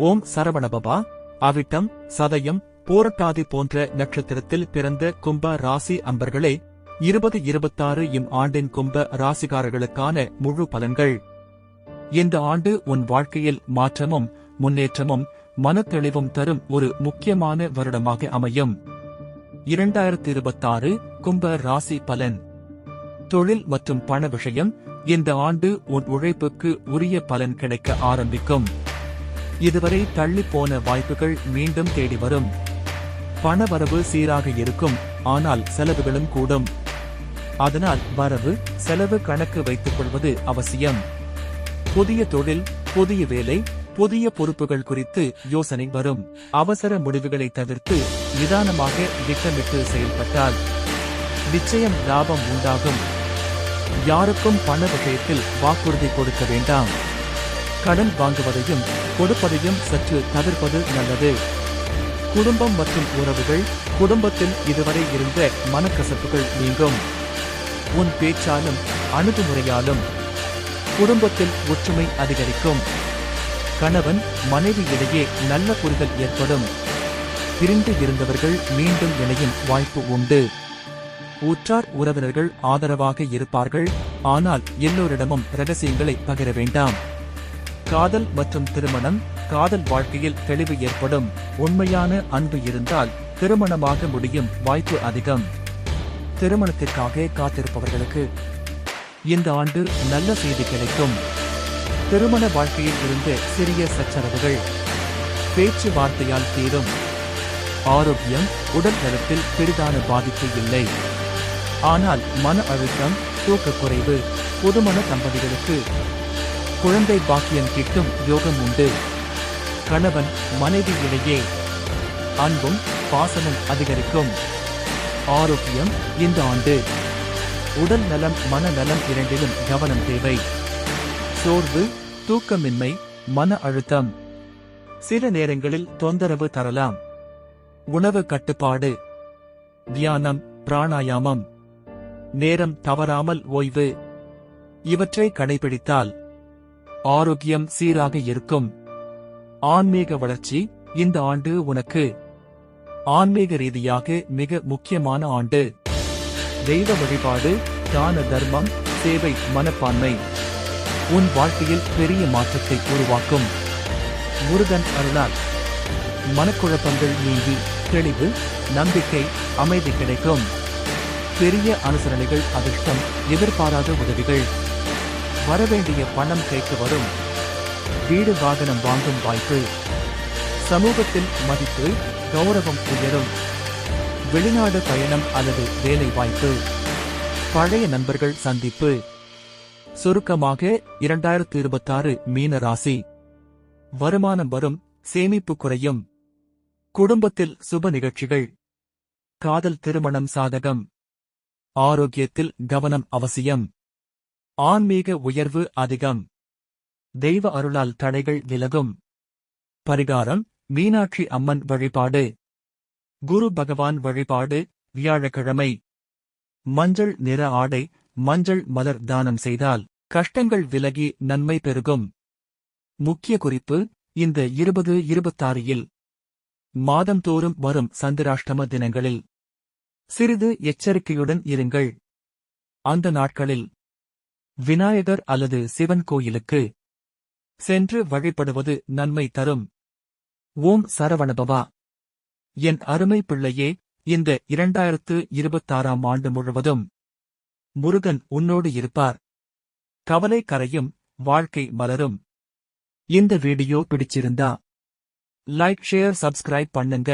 ஓம் சரவணபவா. அவிட்டம், சதயம், பூரட்டாதி போன்ற நட்சத்திரத்தில் பிறந்த கும்ப ராசி அன்பர்களே, 2026 இம் ஆண்டின் கும்ப ராசிக்காரர்களுக்கான முழு பலன்கள். இந்த ஆண்டு உன் வாழ்க்கையில் மாற்றமும் முன்னேற்றமும் மனத்தெளிவும் தரும் ஒரு முக்கியமான வருடமாக அமையும். 2026 கும்ப ராசி பலன். தொழில் மற்றும் பண விஷயம். இந்த ஆண்டு உன் உழைப்புக்கு உரிய பலன் கிடைக்க ஆரம்பிக்கும். இதுவரை தள்ளிப்போன வாய்ப்புகள் மீண்டும் தேடி வரும். பணவரவு சீராக இருக்கும், ஆனால் செலவுகளும் கூடும். அதனால் வரவு செலவு கணக்கு வைத்துக் கொள்வது அவசியம். புதிய தொழில், புதிய வேலை, புதிய பொறுப்புகள் குறித்து யோசனை வரும். அவசர முடிவுகளை தவிர்த்து நிதானமாக திட்டமிட்டு செயல்பட்டால் நிச்சயம் லாபம் உண்டாகும். யாருக்கும் பண விஷயத்தில் வாக்குறுதி கொடுக்க வேண்டாம். கடன் வாங்குவதையும் கொடுப்பதையும் சற்று தவிர்ப்பது நல்லது. குடும்பம் மற்றும் உறவுகள். குடும்பத்தில் இதுவரை இருந்த மனக்கசப்புகள் நீங்கும். உன் பேச்சாலும் அணுகுமுறையாலும் குடும்பத்தில் ஒற்றுமை அதிகரிக்கும். கணவன் மனைவி இடையே நல்ல புரிதல் ஏற்படும். பிரிந்து இருந்தவர்கள் மீண்டும் இணையும் வாய்ப்பு உண்டு. உற்றார் உறவினர்கள் ஆதரவாக இருப்பார்கள், ஆனால் எல்லோரிடமும் ரகசியங்களை பகிர வேண்டாம். காதல் மற்றும் திருமணம். காதல் வாழ்க்கையில் தெளிவு ஏற்படும். உண்மையான அன்பு இருந்தால் திருமணமாக முடியும் வாய்ப்பு அதிகம். திருமணத்திற்காக காத்திருப்பவர்களுக்கு இந்த ஆண்டு நல்ல செய்தி கிடைக்கும். திருமண வாழ்க்கையில் இருந்த சிறிய சச்சரவுகள் பேச்சுவார்த்தையால் தீரும். ஆரோக்கியம். உடல் நலத்தில் பெரிதான பாதிப்பு இல்லை, ஆனால் மன அழுத்தம், தூக்கக்குறைவு. புதுமண தம்பதிகளுக்கு குழந்தை பாக்கியம் கிட்டும் யோகம் உண்டு. கணவன் மனைவி இடையே அன்பும் பாசமும் அதிகரிக்கும். ஆரோக்கியம். இந்த ஆண்டு உடல் நலம் மனநலம் இரண்டிலும் கவனம் தேவை. சோர்வு, தூக்கமின்மை, மன அழுத்தம் சில நேரங்களில் தொந்தரவு தரலாம். உணவு கட்டுப்பாடு, தியானம், பிராணாயாமம், நேரம் தவறாமல் ஓய்வு இவற்றை கடைபிடித்தால் ஆரோக்கியம் சீராக இருக்கும். ஆன்மீக வளர்ச்சி. இந்த ஆண்டு உனக்கு ஆன்மீக ரீதியாக மிக முக்கியமான ஆண்டு. தெய்வ வழிபாடு, தான தர்மம், சேவை மனப்பான்மை உன் வாழ்க்கையில் பெரிய மாற்றத்தை உருவாக்கும். முருகன் அருளால் மனக்குழப்பங்கள் நீங்கி தெளிவு, நம்பிக்கை, அமைதி கிடைக்கும். பெரிய அனுசரணைகள், அதிர்ஷ்டம், எதிர்பாராத உதவிகள். வரவேண்டிய பணம் கைக்கு வரும். வீடு வாகனம் வாங்கும் வாய்ப்பு. சமூகத்தில் மதிப்பு, கௌரவம் உயரும். வெளிநாடு பயணம் அல்லது வேலை வாய்ப்பு. பழைய நண்பர்கள் சந்திப்பு. சுருக்கமாக 2026 மீன ராசி. வருமானம் வரும், சேமிப்பு குறையும். குடும்பத்தில் சுப நிகழ்ச்சிகள். காதல் திருமணம் சாதகம். ஆரோக்கியத்தில் கவனம் அவசியம். ஆன்மீக உயர்வு அதிகம். தெய்வ அருளால் தடைகள் விலகும். பரிகாரம். மீனாட்சி அம்மன் வழிபாடு. குரு பகவான் வழிபாடு. வியாழக்கிழமை மஞ்சள் நிற ஆடை, மஞ்சள் மலர் தானம் செய்தால் கஷ்டங்கள் விலகி நன்மை பெருகும். முக்கிய குறிப்பு. இந்த 2026 மாதந்தோறும் வரும் சந்திராஷ்டம தினங்களில் சிறிது எச்சரிக்கையுடன் இருங்கள். அந்த நாட்களில் விநாயகர் அல்லது சிவன் கோயிலுக்கு சென்று வழிபடுவது நன்மை தரும். ஓம் சரவணபவா. என் அருமை பிள்ளையே, இந்த 2026 ஆண்டு முழுவதும் முருகன் உன்னோடு இருப்பார். கவலை கரையும், வாழ்க்கை மலரும். இந்த வீடியோ பிடிச்சிருந்தா லைக், ஷேர், சப்ஸ்கிரைப் பண்ணுங்க.